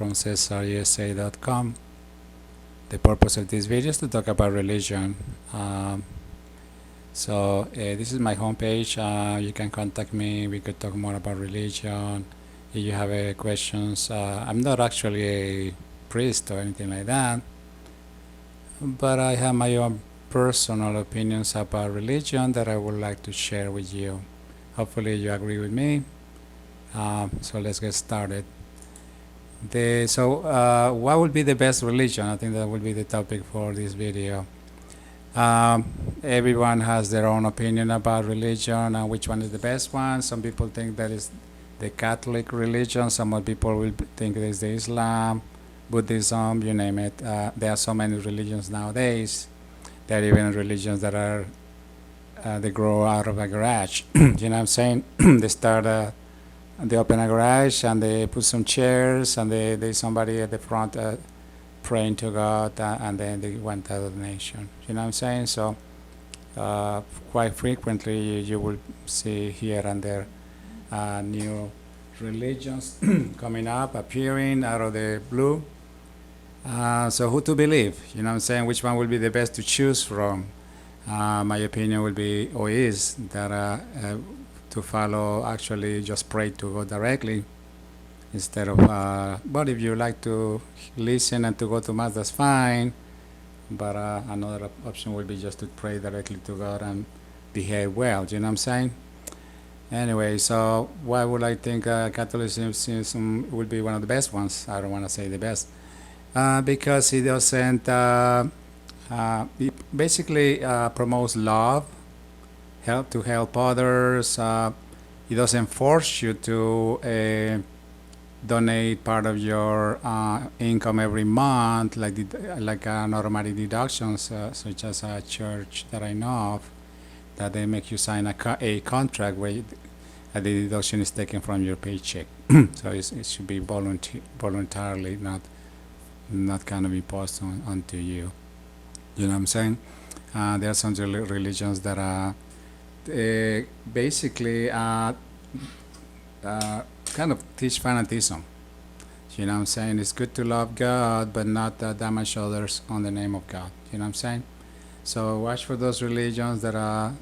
from CesarUSA.com. The purpose of this video is to talk about religion. This is my homepage. You can contact me. We could talk more about religion. If you have questions, I'm not actually a priest or anything like that, but I have my own personal opinions about religion that I would like to share with you. Hopefully you agree with me. So let's get started. What would be the best religion? I think that would be the topic for this video. Everyone has their own opinion about religion and which one is the best one. Some people think that is the Catholic religion. Some other people will think it is the Islam, Buddhism, you name it. There are so many religions nowadays. There are even religions that are they grow out of a garage. You know what I'm saying? They open a garage and they put some chairs and there's somebody at the front praying to God, and then they went out of the nation. You know what I'm saying? So quite frequently you will see here and there new religions coming up, appearing out of the blue. So who to believe? You know what I'm saying? Which one will be the best to choose from? My opinion will be, or is, that to follow, actually just pray to God directly instead of, but if you like to listen and to go to Mass, that's fine. But another option would be just to pray directly to God and behave well, you know what I'm saying? Anyway, so why would I think Catholicism would be one of the best ones? I don't want to say the best. Because it doesn't, it basically promotes love, help others. It doesn't force you to donate part of your income every month, like an automatic deductions, such as a church that I know of, that they make you sign a contract where the deduction is taken from your paycheck. So it should be voluntarily, not kind of imposed onto you. You know what I'm saying? There are some religions that are basically kind of teach fanatism. You know what I'm saying? It's good to love God, but not damage others on the name of God. You know what I'm saying? So watch for those religions that are,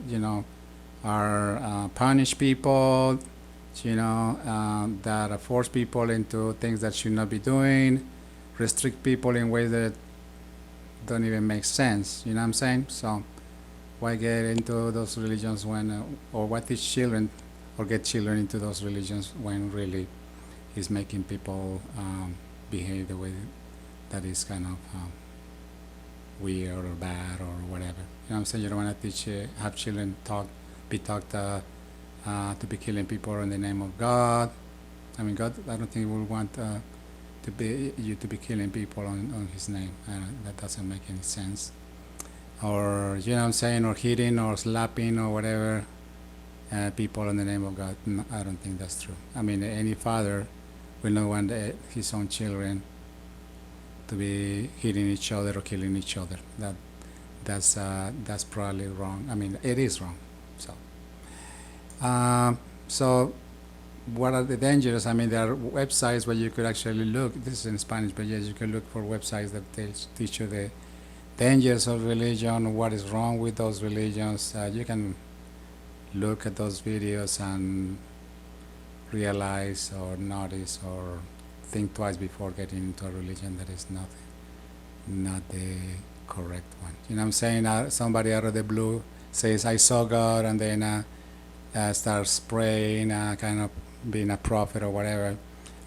punish people, that force people into things that should not be doing, restrict people in ways that don't even make sense. You know what I'm saying? So why get into those religions when, or why teach children or get children into those religions when really is making people behave the way that is kind of weird or bad or whatever. You know what I'm saying? You don't want to have children be taught to be killing people in the name of God. I mean, God, I don't think we would want to be killing people on His name. That doesn't make any sense. Or, you know what I'm saying, or hitting or slapping or whatever people in the name of God. No, I don't think that's true. I mean, any father will not want his own children to be hitting each other or killing each other. That's probably wrong. I mean, it is wrong. So what are the dangers? I mean, there are websites where you could actually look. This is in Spanish, but yes, you can look for websites that teach you the dangers of religion, what is wrong with those religions. You can look at those videos and realize or notice or think twice before getting into a religion that is not the correct one. You know what I'm saying? Somebody out of the blue says, I saw God, and then starts praying, kind of being a prophet or whatever,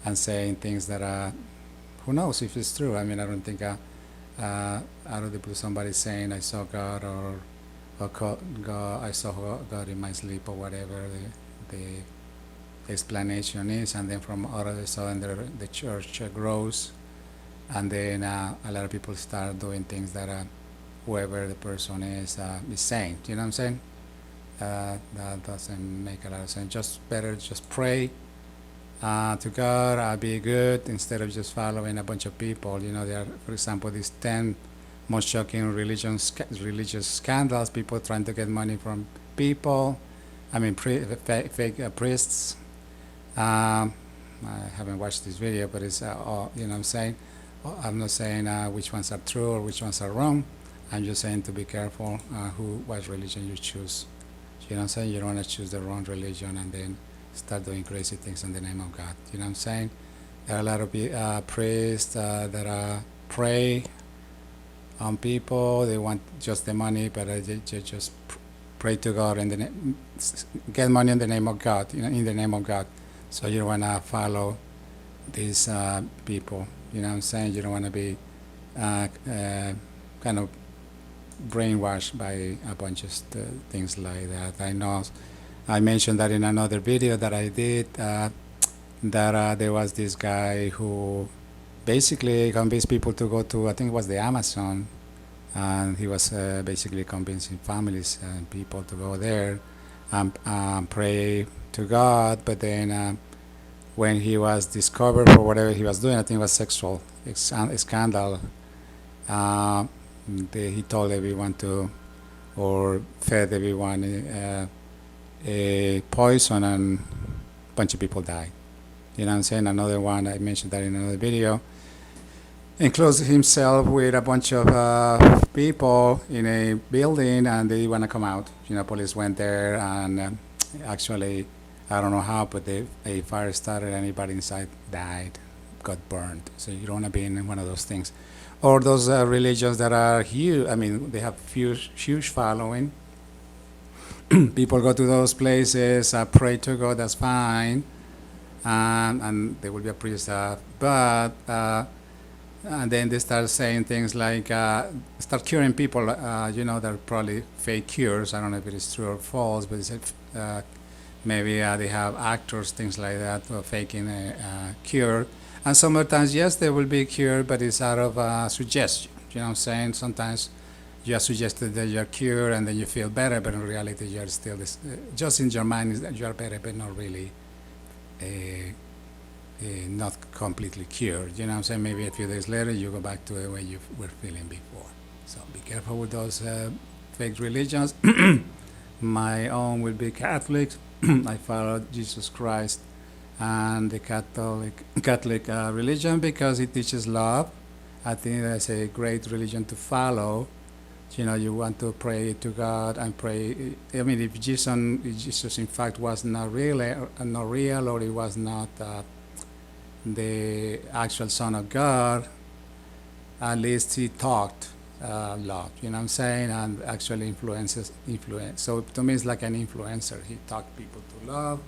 and saying things that who knows if it's true. I mean, I don't think out of the blue somebody saying I saw God or God, I saw God in my sleep or whatever the explanation is, and then from all of a sudden the church grows, and then a lot of people start doing things that whoever the person is saying. You know what I'm saying? That doesn't make a lot of sense. Better pray to God, be good, instead of just following a bunch of people. There are, for example, these 10 most shocking religious scandals, people trying to get money from people, I mean fake priests, I haven't watched this video, but it's all, you know what I'm saying. I'm not saying which ones are true or which ones are wrong. I'm just saying to be careful what religion you choose. You know what I'm saying? You don't want to choose the wrong religion and then start doing crazy things in the name of God. You know what I'm saying? There are a lot of priests that pray on people. They want just the money, but they just pray to God and then get money in the name of God. You know, in the name of God. So you don't want to follow these people. You know what I'm saying? You don't want to be kind of brainwashed by a bunch of things like that. I know I mentioned that in another video that I did, that there was this guy who basically convinced people to go to, I think it was the Amazon, and he was basically convincing families and people to go there and pray to God. But then when he was discovered for whatever he was doing, I think it was sexual scandal, he told everyone to, or fed everyone a poison, and a bunch of people died. You know what I'm saying? Another one, I mentioned that in another video, enclosed himself with a bunch of people in a building, and they want to come out. You know, police went there, and actually, I don't know how, but a fire started, anybody inside died, got burned. So you don't want to be in one of those things. Or those religions that are huge, I mean, they have huge following. People go to those places, pray to God, that's fine, and there will be a priest, and then they start saying things like, start curing people, they're probably fake cures. I don't know if it is true or false, but it's, maybe they have actors, things like that, faking a cure. And sometimes, yes, there will be a cure, but it's out of suggestion. You know what I'm saying? Sometimes you are suggested that you're cured and then you feel better, but in reality you're still, just in your mind is that you are better, but not really not completely cured. You know what I'm saying? Maybe a few days later you go back to the way you were feeling before. So be careful with those fake religions. My own will be Catholic. I follow Jesus Christ and the Catholic religion because it teaches love. I think that's a great religion to follow. You know, you want to pray to God and pray. I mean, if Jesus in fact was not real, or he was not the actual Son of God, at least he talked love. You know what I'm saying? And actually influence. So to me, it's like an influencer. He taught people to love.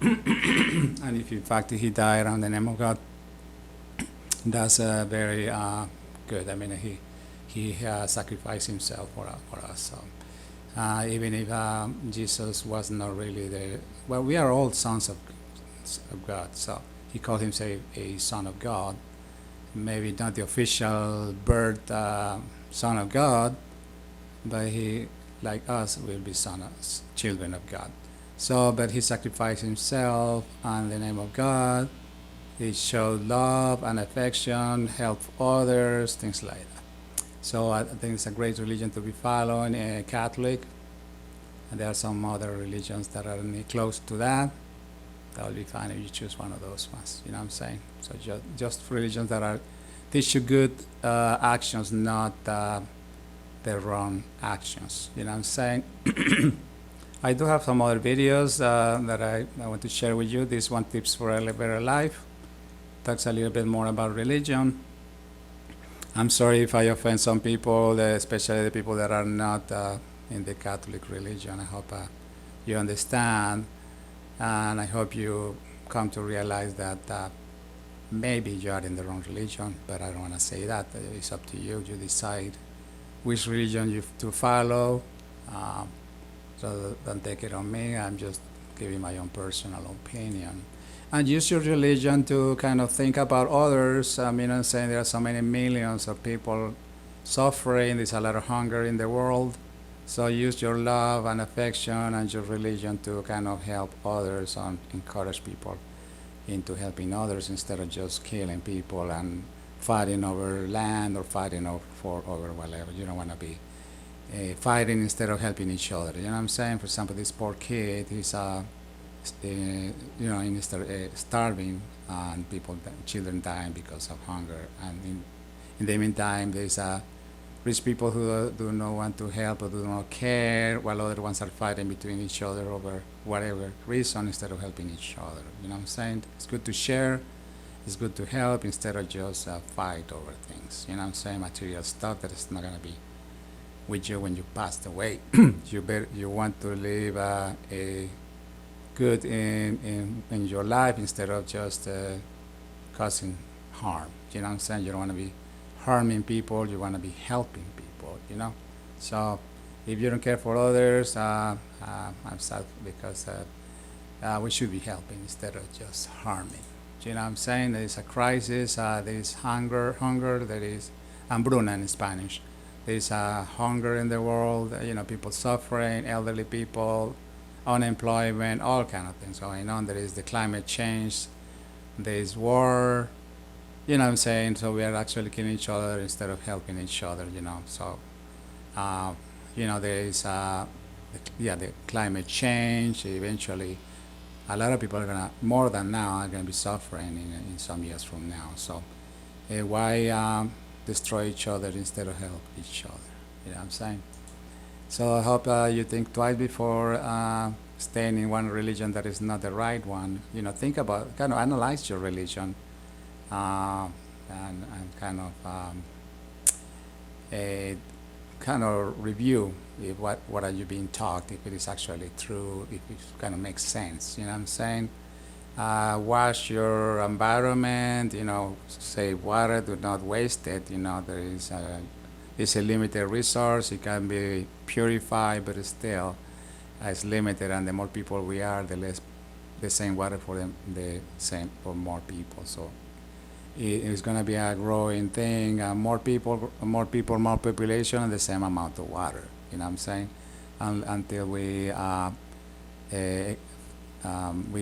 And if in fact he died on the name of God, that's very good. I mean, he sacrificed himself for us. So even if Jesus was not really we are all sons of God. So he called himself a son of God. Maybe not the official birth son of God, but he, like us, will be children of God. So, but he sacrificed himself in the name of God. He showed love and affection, helped others, things like that. So I think it's a great religion to be following, Catholic. And there are some other religions that are close to that. That will be fine if you choose one of those ones. You know what I'm saying? So just religions that teach you good actions, not the wrong actions. You know what I'm saying? I do have some other videos that I want to share with you. This one, Tips for a Better Life, talks a little bit more about religion. I'm sorry if I offend some people, especially the people that are not in the Catholic religion. I hope you understand, and I hope you come to realize that maybe you are in the wrong religion, but I don't want to say that. It's up to you. You decide which religion you to follow. So don't take it on me. I'm just giving my own personal opinion. And use your religion to kind of think about others. I mean, I'm saying there are so many millions of people suffering. There's a lot of hunger in the world. So use your love and affection and your religion to kind of help others and encourage people into helping others instead of just killing people and fighting over land or fighting over whatever. You don't want to be fighting instead of helping each other. You know what I'm saying? For example, this poor kid, he's instead starving and children dying because of hunger. And in the meantime, there's rich people who do not want to help or do not care, while other ones are fighting between each other over whatever reason instead of helping each other. You know what I'm saying? It's good to share. It's good to help instead of just fight over things. You know what I'm saying? Material stuff that is not gonna be with you when you passed away. You want to live a good in your life instead of just causing harm. You know what I'm saying? You don't want to be harming people. You want to be helping people. You know. So if you don't care for others, I'm sad because we should be helping instead of just harming. You know what I'm saying? There is a crisis. There is hunger. There is hambruna in Spanish. There is hunger in the world. People suffering, elderly people, unemployment, all kind of things going on. There is the climate change. There is war. You know what I'm saying? So we are actually killing each other instead of helping each other. So there is the climate change. Eventually, a lot of people are gonna, more than now, are gonna be suffering in some years from now. So why destroy each other instead of help each other? You know what I'm saying? So I hope you think twice before staying in one religion that is not the right one. Think about, kind of analyze your religion, and kind of review if what are you being taught, if it is actually true, if it kind of makes sense. You know what I'm saying? Wash your environment. Save water. Do not waste it. There is it's a limited resource. It can be purified, but still, it's limited. And the more people we are, the same water for them, the same for more people. So it's going to be a growing thing. More people, more population, and the same amount of water. You know what I'm saying? Until we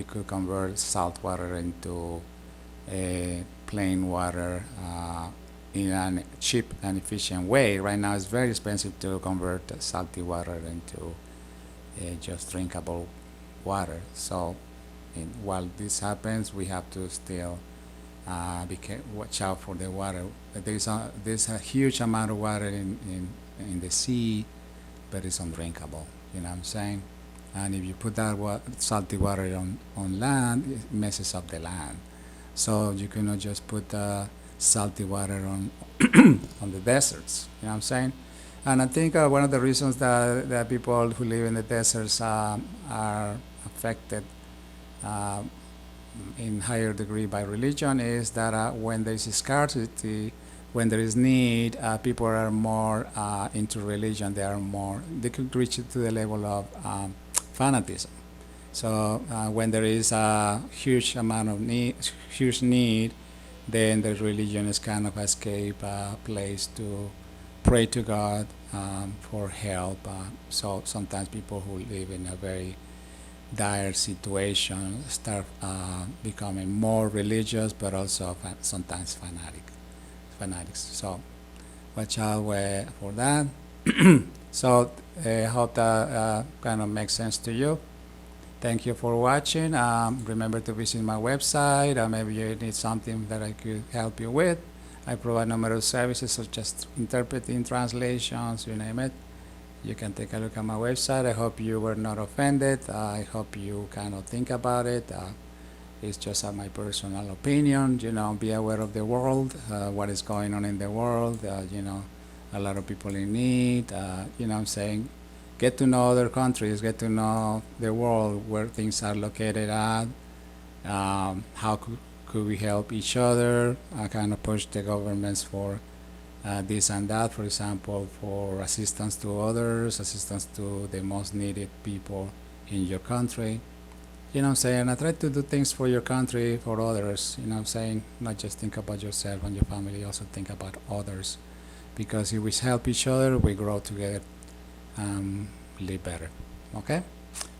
could convert salt water into plain water in a cheap and efficient way. Right now, it's very expensive to convert salty water into just drinkable water. So, while this happens, we have to still watch out for the water. There's a huge amount of water in the sea, but it's undrinkable. You know what I'm saying? And if you put that salty water on land, it messes up the land. So you cannot just put salty water on on the deserts. You know what I'm saying? And I think one of the reasons that people who live in the deserts are affected in higher degree by religion is that when there is scarcity, when there is need, people are more into religion. They could reach to the level of fanatism. So when there is a huge amount of huge need, then the religion is kind of escape place to pray to God for help. So sometimes people who live in a very dire situation start becoming more religious, but also sometimes fanatics. So watch out for that. So I hope that kind of makes sense to you. Thank you for watching. Remember to visit my website. Maybe you need something that I could help you with. I provide numerous services such as interpreting, translations, you name it. You can take a look at my website. I hope you were not offended. I hope you kind of think about it. It's just my personal opinion. Be aware of the world, what is going on in the world. A lot of people in need. I'm saying, get to know other countries, get to know the world, where things are located at. How could we help each other? Kind of push the governments for this and that, for example, for assistance to others, assistance to the most needed people in your country. I'm saying? I try to do things for your country, for others. I'm saying? Not just think about yourself and your family, also think about others. Because if we help each other, we grow together, live better. Okay?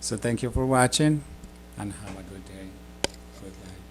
So thank you for watching, and have a good day. Good night.